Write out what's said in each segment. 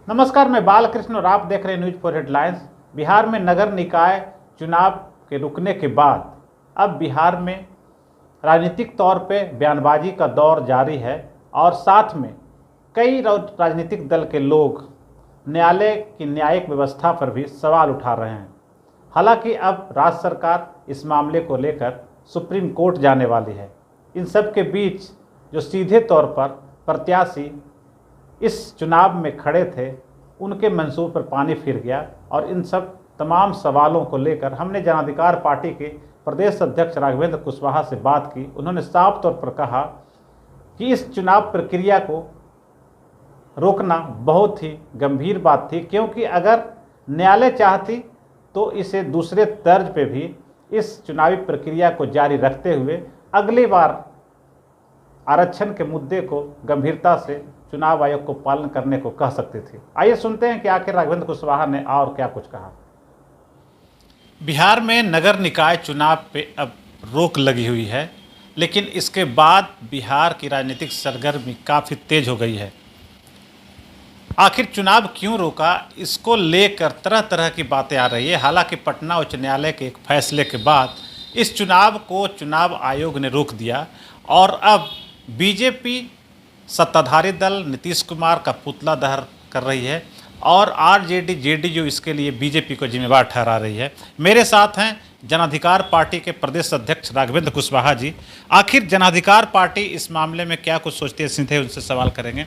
नमस्कार, मैं बालकृष्ण और आप देख रहे हैं न्यूज फॉर हेडलाइंस। बिहार में नगर निकाय चुनाव के रुकने के बाद अब बिहार में राजनीतिक तौर पे बयानबाजी का दौर जारी है और साथ में कई राजनीतिक दल के लोग न्यायालय की न्यायिक व्यवस्था पर भी सवाल उठा रहे हैं। हालांकि अब राज्य सरकार इस मामले को लेकर सुप्रीम कोर्ट जाने वाली है। इन सब के बीच जो सीधे तौर पर प्रत्याशी इस चुनाव में खड़े थे, उनके मंसूब पर पानी फिर गया और इन सब तमाम सवालों को लेकर हमने जन अधिकार पार्टी के प्रदेश अध्यक्ष राघवेंद्र कुशवाहा से बात की। उन्होंने साफ तौर पर कहा कि इस चुनाव प्रक्रिया को रोकना बहुत ही गंभीर बात थी, क्योंकि अगर न्यायालय चाहती तो इसे दूसरे तर्ज पे भी इस चुनावी प्रक्रिया को जारी रखते हुए अगली बार आरक्षण के मुद्दे को गंभीरता से चुनाव आयोग को पालन करने को कह सकती थी। आइए सुनते हैं कि आखिर राघवेंद्र कुशवाहा ने और क्या कुछ कहा। बिहार में नगर निकाय चुनाव पे अब रोक लगी हुई है, लेकिन इसके बाद बिहार की राजनीतिक सरगर्मी काफ़ी तेज हो गई है। आखिर चुनाव क्यों रोका, इसको लेकर तरह तरह की बातें आ रही है। हालांकि पटना उच्च न्यायालय के एक फैसले के बाद इस चुनाव को चुनाव आयोग ने रोक दिया और अब बीजेपी सत्ताधारी दल नीतीश कुमार का पुतला दहन कर रही है और आरजेडी जेडीयू इसके लिए बीजेपी को जिम्मेवार ठहरा रही है। मेरे साथ हैं जन अधिकार पार्टी के प्रदेश अध्यक्ष राघवेंद्र कुशवाहा जी। आखिर जन अधिकार पार्टी इस मामले में क्या कुछ सोचती है, सीधे उनसे सवाल करेंगे।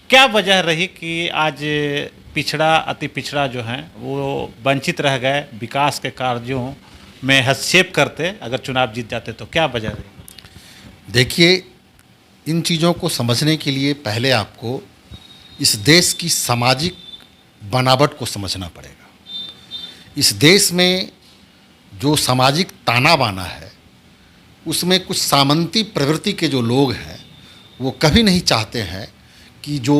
क्या वजह रही कि आज पिछड़ा अति पिछड़ा जो हैं वो वंचित रह गए विकास के कार्यों में हस्तक्षेप करते? अगर चुनाव जीत जाते तो क्या वजह रही? देखिए, इन चीज़ों को समझने के लिए पहले आपको इस देश की सामाजिक बनावट को समझना पड़ेगा। इस देश में जो सामाजिक ताना बाना है, उसमें कुछ सामंती प्रवृत्ति के जो लोग हैं वो कभी नहीं चाहते हैं कि जो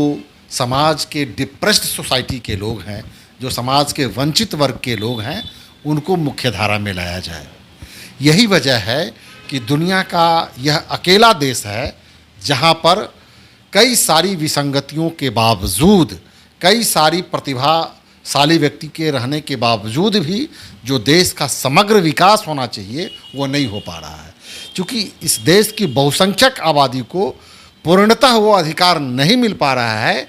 समाज के डिप्रेस्ड सोसाइटी के लोग हैं, जो समाज के वंचित वर्ग के लोग हैं, उनको मुख्य धारा में लाया जाए। यही वजह है कि दुनिया का यह अकेला देश है जहाँ पर कई सारी विसंगतियों के बावजूद, कई सारी प्रतिभाशाली व्यक्ति के रहने के बावजूद भी जो देश का समग्र विकास होना चाहिए वो नहीं हो पा रहा है, क्योंकि इस देश की बहुसंख्यक आबादी को पूर्णतः वो अधिकार नहीं मिल पा रहा है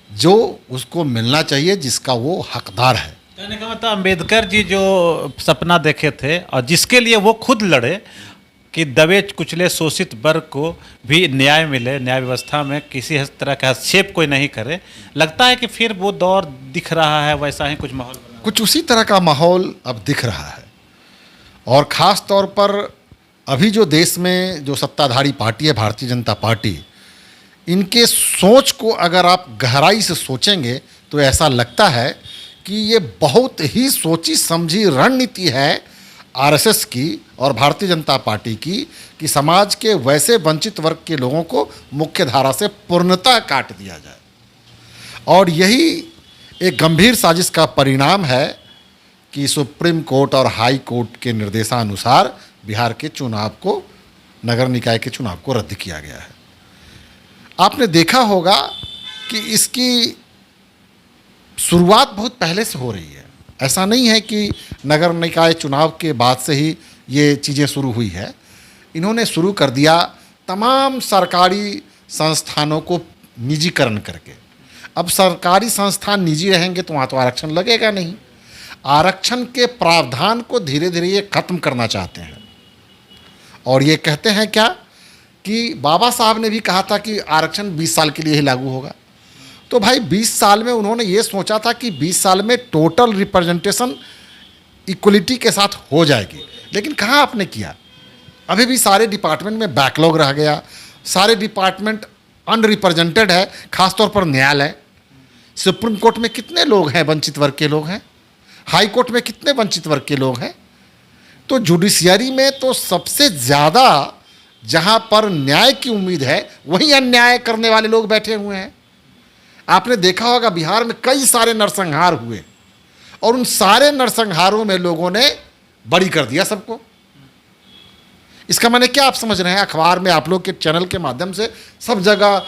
जो उसको मिलना चाहिए, जिसका वो हकदार है। कहने का मतलब अम्बेडकर जी जो सपना देखे थे और जिसके लिए वो खुद लड़े कि दबे कुचले शोषित वर्ग को भी न्याय मिले, न्याय व्यवस्था में किसी तरह का हस्तक्षेप कोई नहीं करे, लगता है कि फिर वो दौर दिख रहा है, वैसा ही कुछ माहौल बना? कुछ उसी तरह का माहौल अब दिख रहा है। और ख़ास तौर पर अभी जो देश में जो सत्ताधारी पार्टी है भारतीय जनता पार्टी, इनके सोच को अगर आप गहराई से सोचेंगे तो ऐसा लगता है कि ये बहुत ही सोची समझी रणनीति है आरएसएस की और भारतीय जनता पार्टी की कि समाज के वैसे वंचित वर्ग के लोगों को मुख्य धारा से पूर्णतः काट दिया जाए। और यही एक गंभीर साजिश का परिणाम है कि सुप्रीम कोर्ट और हाई कोर्ट के निर्देशानुसार बिहार के चुनाव को, नगर निकाय के चुनाव को रद्द किया गया है। आपने देखा होगा कि इसकी शुरुआत बहुत पहले से हो रही है। ऐसा नहीं है कि नगर निकाय चुनाव के बाद से ही ये चीज़ें शुरू हुई है। इन्होंने शुरू कर दिया तमाम सरकारी संस्थानों को निजीकरण करके। अब सरकारी संस्थान निजी रहेंगे तो वहाँ तो आरक्षण लगेगा नहीं। आरक्षण के प्रावधान को धीरे धीरे ये ख़त्म करना चाहते हैं और ये कहते हैं क्या कि बाबा साहब ने भी कहा था कि आरक्षण 20 साल के लिए ही लागू होगा। तो भाई 20 साल में उन्होंने ये सोचा था कि 20 साल में टोटल रिप्रेजेंटेशन इक्वलिटी के साथ हो जाएगी, लेकिन कहाँ आपने किया? अभी भी सारे डिपार्टमेंट में बैकलॉग रह गया, सारे डिपार्टमेंट अनरिप्रेजेंटेड है, खासतौर पर न्यायालय। सुप्रीम कोर्ट में कितने लोग हैं वंचित वर्ग के लोग हैं, हाई कोर्ट में कितने वंचित वर्ग के लोग हैं। तो जुडिशियरी में तो सबसे ज़्यादा जहाँ पर न्याय की उम्मीद है वहीं अन्याय करने वाले लोग बैठे हुए हैं। आपने देखा होगा बिहार में कई सारे नरसंहार हुए और उन सारे नरसंहारों में लोगों ने बरी कर दिया सबको। इसका मैंने क्या आप समझ रहे हैं? अखबार में आप लोग के चैनल के माध्यम से सब जगह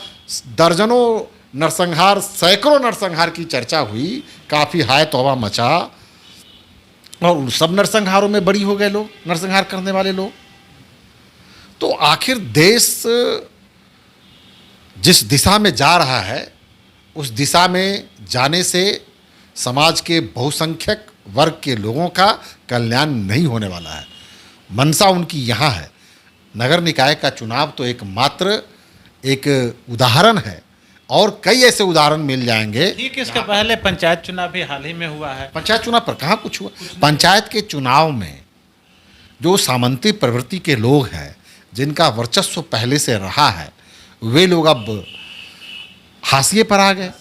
दर्जनों नरसंहार, सैकड़ों नरसंहार की चर्चा हुई, काफ़ी हाय तौबा मचा, और उन सब नरसंहारों में बरी हो गए लोग, नरसंहार करने वाले लोग। तो आखिर देश जिस दिशा में जा रहा है, उस दिशा में जाने से समाज के बहुसंख्यक वर्ग के लोगों का कल्याण नहीं होने वाला है। मंशा उनकी यहाँ है। नगर निकाय का चुनाव तो एकमात्र एक उदाहरण है, और कई ऐसे उदाहरण मिल जाएंगे। ठीक, इसके पहले पंचायत चुनाव भी हाल ही में हुआ है। पंचायत चुनाव पर कहाँ कुछ हुआ? पंचायत के चुनाव में जो सामंती प्रवृत्ति के लोग हैं, जिनका वर्चस्व पहले से रहा है, वे लोग अब हाशिए पर आ गए,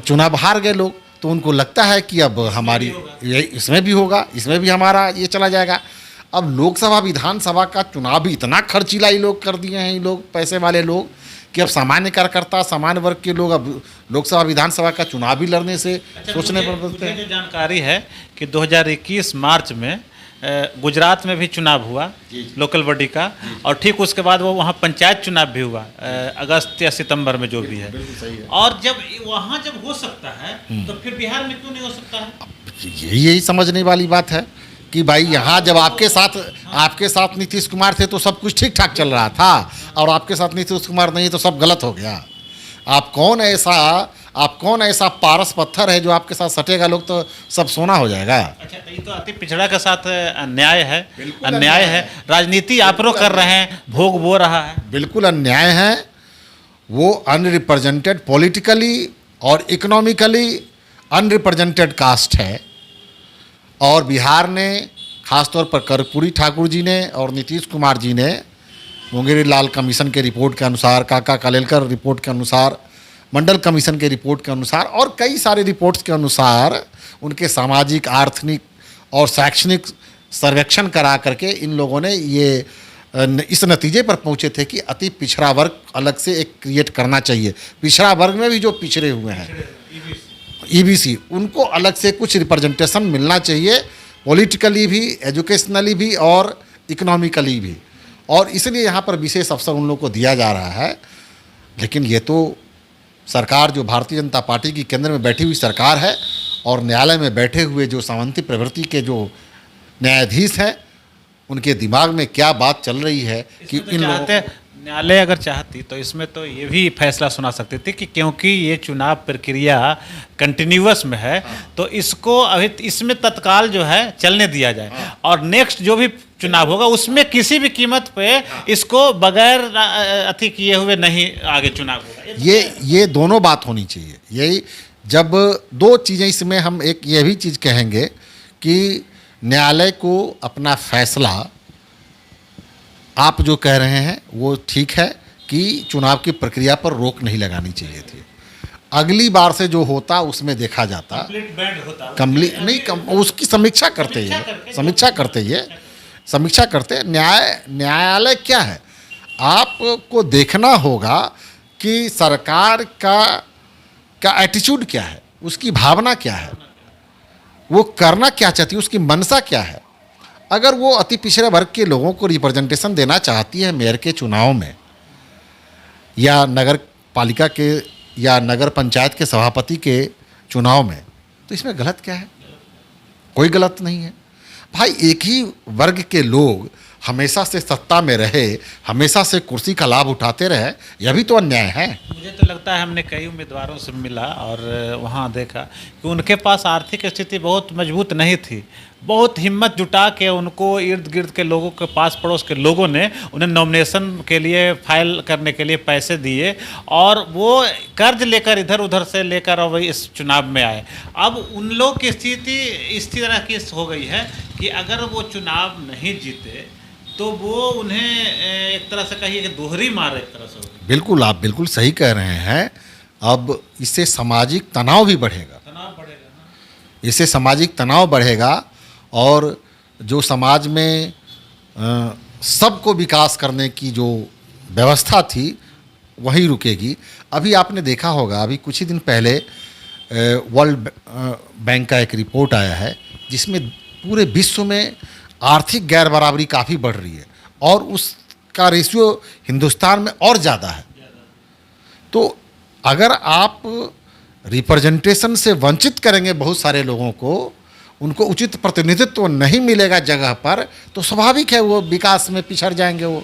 चुनाव हार गए लोग। तो उनको लगता है कि अब हमारी ये इसमें भी होगा, इसमें भी हमारा ये चला जाएगा। अब लोकसभा विधानसभा का चुनाव भी इतना खर्चीला ये लोग कर दिए हैं, ये लोग पैसे वाले लोग, कि अब सामान्य कार्यकर्ता, सामान्य वर्ग के लोग अब लोकसभा विधानसभा का चुनाव भी लड़ने से सोचने पर पड़ते हैं। जो जानकारी है कि 2021 मार्च में गुजरात में भी चुनाव हुआ लोकल बॉडी का, और ठीक उसके बाद वो वहाँ पंचायत चुनाव भी हुआ अगस्त या सितंबर में, जो भी है। और जब वहाँ जब हो सकता है तो फिर बिहार में क्यों नहीं हो सकता है? यही समझने वाली बात है कि भाई यहाँ जब आपके साथ नीतीश कुमार थे तो सब कुछ ठीक ठाक चल रहा था, और आपके साथ नीतीश कुमार नहीं तो सब गलत हो गया। आप कौन ऐसा पारस पत्थर है जो आपके साथ सटेगा लोग तो सब सोना हो जाएगा? अच्छा, तो ये तो अति पिछड़ा के साथ अन्याय है, अन्याय है। राजनीति आप लोग कर रहे हैं, भोग बो रहा है। बिल्कुल अन्याय है। वो अनरिप्रेजेंटेड, पॉलिटिकली और इकोनॉमिकली अनरिप्रेजेंटेड कास्ट है। और बिहार ने, खासतौर पर कर्पूरी ठाकुर जी ने और नीतीश कुमार जी ने, मुंगेरी लाल कमीशन के रिपोर्ट के अनुसार, काका कालेलकर रिपोर्ट के अनुसार, मंडल कमीशन के रिपोर्ट के अनुसार, और कई सारे रिपोर्ट्स के अनुसार, उनके सामाजिक, आर्थिक और शैक्षणिक सर्वेक्षण करा करके इन लोगों ने ये इस नतीजे पर पहुंचे थे कि अति पिछड़ा वर्ग अलग से एक क्रिएट करना चाहिए। पिछड़ा वर्ग में भी जो पिछड़े हुए हैं, ईबीसी, उनको अलग से कुछ रिप्रेजेंटेशन मिलना चाहिए, पॉलिटिकली भी, एजुकेशनली भी और इकोनॉमिकली भी। और इसलिए यहाँ पर विशेष अवसर उन लोगों को दिया जा रहा है। लेकिन ये तो सरकार, जो भारतीय जनता पार्टी की केंद्र में बैठी हुई सरकार है, और न्यायालय में बैठे हुए जो सामंती प्रवृत्ति के जो न्यायाधीश हैं, उनके दिमाग में क्या बात चल रही है कि इन लोगों, न्यायालय अगर चाहती तो इसमें तो ये भी फैसला सुना सकती थी कि क्योंकि ये चुनाव प्रक्रिया कंटिन्यूअस में है, तो इसको अभी इसमें तत्काल जो है चलने दिया जाए, और नेक्स्ट जो भी चुनाव होगा उसमें किसी भी कीमत पे इसको बगैर अति किए हुए नहीं आगे चुनाव होगा। ये दोनों बात होनी चाहिए। यही जब दो चीज़ें इसमें, हम एक ये भी चीज़ कहेंगे कि न्यायालय को अपना फैसला, आप जो कह रहे हैं वो ठीक है कि चुनाव की प्रक्रिया पर रोक नहीं लगानी चाहिए थी। अगली बार से जो होता उसमें देखा जाता, कंप्लीट नहीं, उसकी समीक्षा करते न्यायालय क्या है, आपको देखना होगा कि सरकार का एटीट्यूड क्या है, उसकी भावना क्या है, वो करना क्या चाहती है, उसकी मंशा क्या है। अगर वो अति पिछड़े वर्ग के लोगों को रिप्रेजेंटेशन देना चाहती है मेयर के चुनाव में, या नगर पालिका के या नगर पंचायत के सभापति के चुनाव में, तो इसमें गलत क्या है? कोई गलत नहीं है भाई। एक ही वर्ग के लोग हमेशा से सत्ता में रहे, हमेशा से कुर्सी का लाभ उठाते रहे, यह भी तो अन्याय है। मुझे तो लगता है, हमने कई उम्मीदवारों से मिला और वहाँ देखा कि उनके पास आर्थिक स्थिति बहुत मजबूत नहीं थी। बहुत हिम्मत जुटा के उनको इर्द गिर्द के लोगों के, पास पड़ोस के लोगों ने उन्हें नॉमिनेशन के लिए फाइल करने के लिए पैसे दिए, और वो कर्ज लेकर इधर उधर से लेकर अब इस चुनाव में आए। अब उन लोग की स्थिति इस तरह की हो गई है कि अगर वो चुनाव नहीं जीते तो वो उन्हें एक तरह से कहिए कि दोहरी मार एक तरह से होगी। बिल्कुल, आप बिल्कुल सही कह रहे हैं। अब इससे सामाजिक तनाव भी बढ़ेगा, इससे सामाजिक तनाव बढ़ेगा, और जो समाज में सबको विकास करने की जो व्यवस्था थी वही रुकेगी। अभी आपने देखा होगा, अभी कुछ ही दिन पहले वर्ल्ड बैंक का एक रिपोर्ट आया है जिसमें पूरे विश्व में आर्थिक गैर बराबरी काफ़ी बढ़ रही है, और उसका रेशियो हिंदुस्तान में और ज़्यादा है। तो अगर आप रिप्रेजेंटेशन से वंचित करेंगे बहुत सारे लोगों को, उनको उचित प्रतिनिधित्व नहीं मिलेगा जगह पर, तो स्वाभाविक है वो विकास में पिछड़ जाएंगे वो।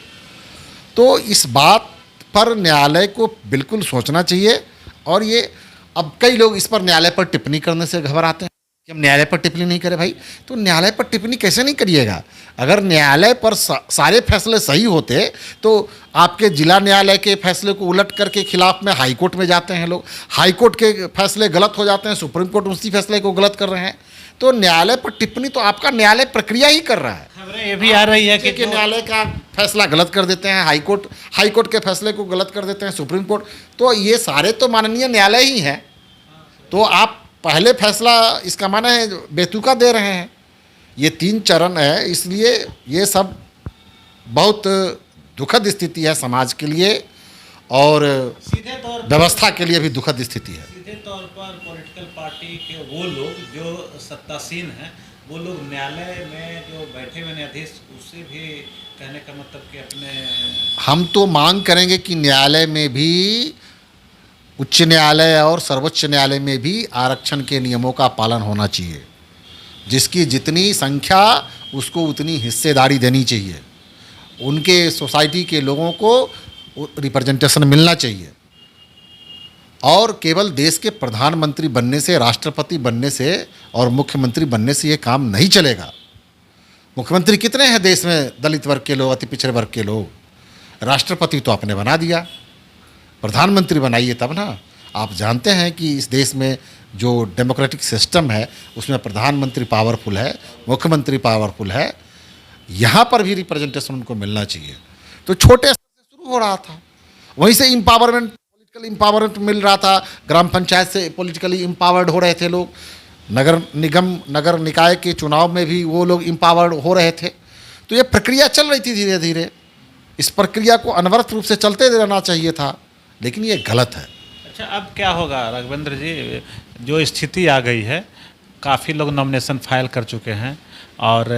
तो इस बात पर न्यायालय को बिल्कुल सोचना चाहिए। और ये अब कई लोग इस पर न्यायालय पर टिप्पणी करने से घबराते हैं कि हम न्यायालय पर टिप्पणी नहीं करें। भाई, तो न्यायालय पर टिप्पणी कैसे नहीं करिएगा? अगर न्यायालय पर सारे फैसले सही होते तो आपके जिला न्यायालय के फैसले को उलट करके खिलाफ में हाई कोर्ट में जाते हैं लोग, हाई कोर्ट के फैसले गलत हो जाते हैं, सुप्रीम कोर्ट उसी फैसले को गलत कर रहे हैं। तो न्यायालय पर टिप्पणी तो आपका न्यायालय प्रक्रिया ही कर रहा है। खबरें ये भी आ रही है कि न्यायालय का फैसला गलत कर देते हैं, हाई कोर्ट के फैसले को गलत कर देते हैं सुप्रीम कोर्ट। तो ये सारे तो माननीय न्यायालय ही हैं। तो आप पहले फैसला, इसका माना है बेतुका दे रहे हैं। ये 3 चरण है, इसलिए ये सब बहुत दुखद स्थिति है समाज के लिए और सीधे तौर पर व्यवस्था के लिए भी दुखद स्थिति है। सीधे तौर पर पॉलिटिकल पार्टी के वो लोग जो सत्तासीन हैं, वो लोग न्यायालय में जो बैठे हुए न्यायाधीश, उससे भी कहने का मतलब कि अपने हम तो मांग करेंगे कि न्यायालय में भी, उच्च न्यायालय और सर्वोच्च न्यायालय में भी आरक्षण के नियमों का पालन होना चाहिए। जिसकी जितनी संख्या, उसको उतनी हिस्सेदारी देनी चाहिए। उनके सोसाइटी के लोगों को रिप्रेजेंटेशन मिलना चाहिए। और केवल देश के प्रधानमंत्री बनने से, राष्ट्रपति बनने से और मुख्यमंत्री बनने से ये काम नहीं चलेगा। मुख्यमंत्री कितने हैं देश में? दलित वर्ग के लोग, अति पिछड़े वर्ग के लोग। राष्ट्रपति तो आपने बना दिया, प्रधानमंत्री बनाइए तब ना। आप जानते हैं कि इस देश में जो डेमोक्रेटिक सिस्टम है उसमें प्रधानमंत्री पावरफुल है, मुख्यमंत्री पावरफुल है। यहाँ पर भी रिप्रेजेंटेशन उनको मिलना चाहिए। तो छोटे स्तर से शुरू हो रहा था, वहीं से इम्पावरमेंट, पॉलिटिकल इम्पावरमेंट मिल रहा था। ग्राम पंचायत से पॉलिटिकली इम्पावर्ड हो रहे थे लोग। नगर निगम, नगर निकाय के चुनाव में भी वो लोग इम्पावर्ड हो रहे थे। तो ये प्रक्रिया चल रही थी धीरे धीरे। इस प्रक्रिया को अनवरत रूप से चलते रहना चाहिए था, लेकिन ये गलत है। अच्छा, अब क्या होगा राघवेंद्र जी? जो स्थिति आ गई है, काफ़ी लोग नॉमिनेशन फाइल कर चुके हैं और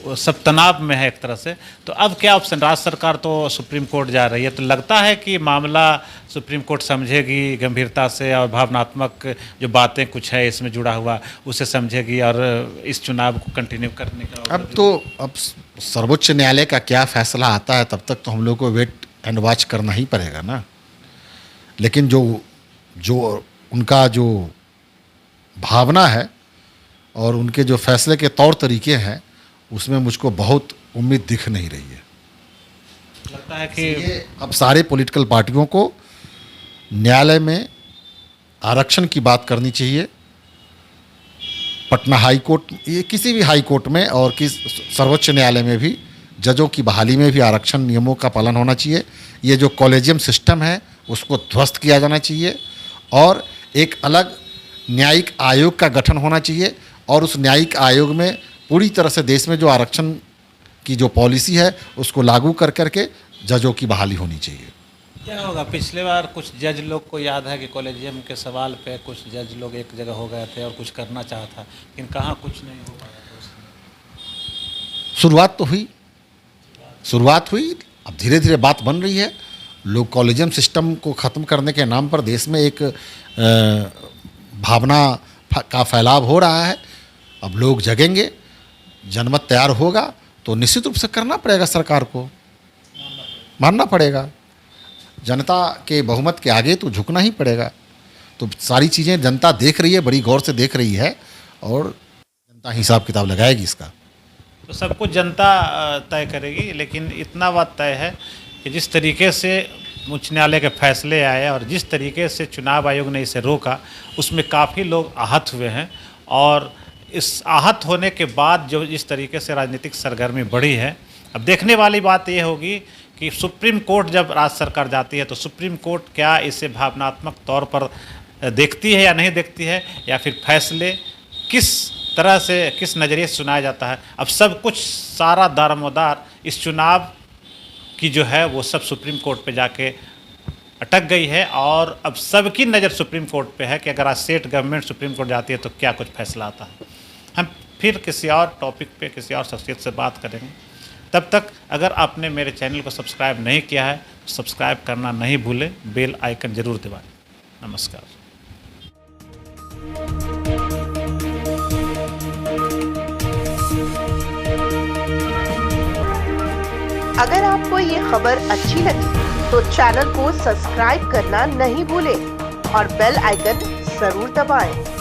वो सब तनाव में है एक तरह से। तो अब क्या ऑप्शन? राज्य सरकार तो सुप्रीम कोर्ट जा रही है, तो लगता है कि मामला सुप्रीम कोर्ट समझेगी गंभीरता से और भावनात्मक जो बातें कुछ है इसमें जुड़ा हुआ, उसे समझेगी और इस चुनाव को कंटिन्यू करने का। अब सर्वोच्च न्यायालय का क्या फैसला आता है, तब तक तो हम लोग को वेट एंड वॉच करना ही पड़ेगा ना। लेकिन जो उनका जो भावना है और उनके जो फैसले के तौर तरीके हैं, उसमें मुझको बहुत उम्मीद दिख नहीं रही है। लगता है कि अब सारे पॉलिटिकल पार्टियों को न्यायालय में आरक्षण की बात करनी चाहिए। पटना हाई कोर्ट, ये किसी भी हाई कोर्ट में और सर्वोच्च न्यायालय में भी जजों की बहाली में भी आरक्षण नियमों का पालन होना चाहिए। ये जो कॉलेजियम सिस्टम है उसको ध्वस्त किया जाना चाहिए और एक अलग न्यायिक आयोग का गठन होना चाहिए। और उस न्यायिक आयोग में पूरी तरह से देश में जो आरक्षण की जो पॉलिसी है उसको लागू कर करके जजों की बहाली होनी चाहिए। क्या होगा? पिछले बार कुछ जज लोग को याद है कि कॉलेजियम के सवाल पे कुछ जज लोग एक जगह हो गए थे और कुछ करना चाहा था, लेकिन कहाँ कुछ नहीं हो पाया। शुरुआत तो हुई, अब धीरे धीरे बात बन रही है। लोग कॉलेजियम सिस्टम को ख़त्म करने के नाम पर देश में एक भावना का फैलाव हो रहा है। अब लोग जगेंगे, जनमत तैयार होगा तो निश्चित रूप से करना पड़ेगा, सरकार को मानना पड़ेगा। जनता के बहुमत के आगे तो झुकना ही पड़ेगा। तो सारी चीज़ें जनता देख रही है, बड़ी गौर से देख रही है और जनता हिसाब किताब लगाएगी इसका। तो सब कुछ जनता तय करेगी, लेकिन इतना बात तय है कि जिस तरीके से उच्च न्यायालय के फैसले आए और जिस तरीके से चुनाव आयोग ने इसे रोका, उसमें काफ़ी लोग आहत हुए हैं। और इस आहत होने के बाद जो जिस तरीके से राजनीतिक सरगर्मी बढ़ी है, अब देखने वाली बात यह होगी कि सुप्रीम कोर्ट जब राज्य सरकार जाती है तो सुप्रीम कोर्ट क्या इसे भावनात्मक तौर पर देखती है या नहीं देखती है, या फिर फैसले किस तरह से, किस नज़रिए से सुनाया जाता है। अब सब कुछ, सारा दारोमदार इस चुनाव की जो है वो सब सुप्रीम कोर्ट पे जाके अटक गई है। और अब सबकी नज़र सुप्रीम कोर्ट पे है कि अगर आज स्टेट गवर्नमेंट सुप्रीम कोर्ट जाती है तो क्या कुछ फैसला आता है। हम फिर किसी और टॉपिक पे किसी और शख्सियत से बात करेंगे। तब तक अगर आपने मेरे चैनल को सब्सक्राइब नहीं किया है तो सब्सक्राइब करना नहीं भूलें, बेल आइकन ज़रूर दबाएं। नमस्कार। अगर आपको ये खबर अच्छी लगी तो चैनल को सब्सक्राइब करना नहीं भूलें और बेल आइकन जरूर दबाएं।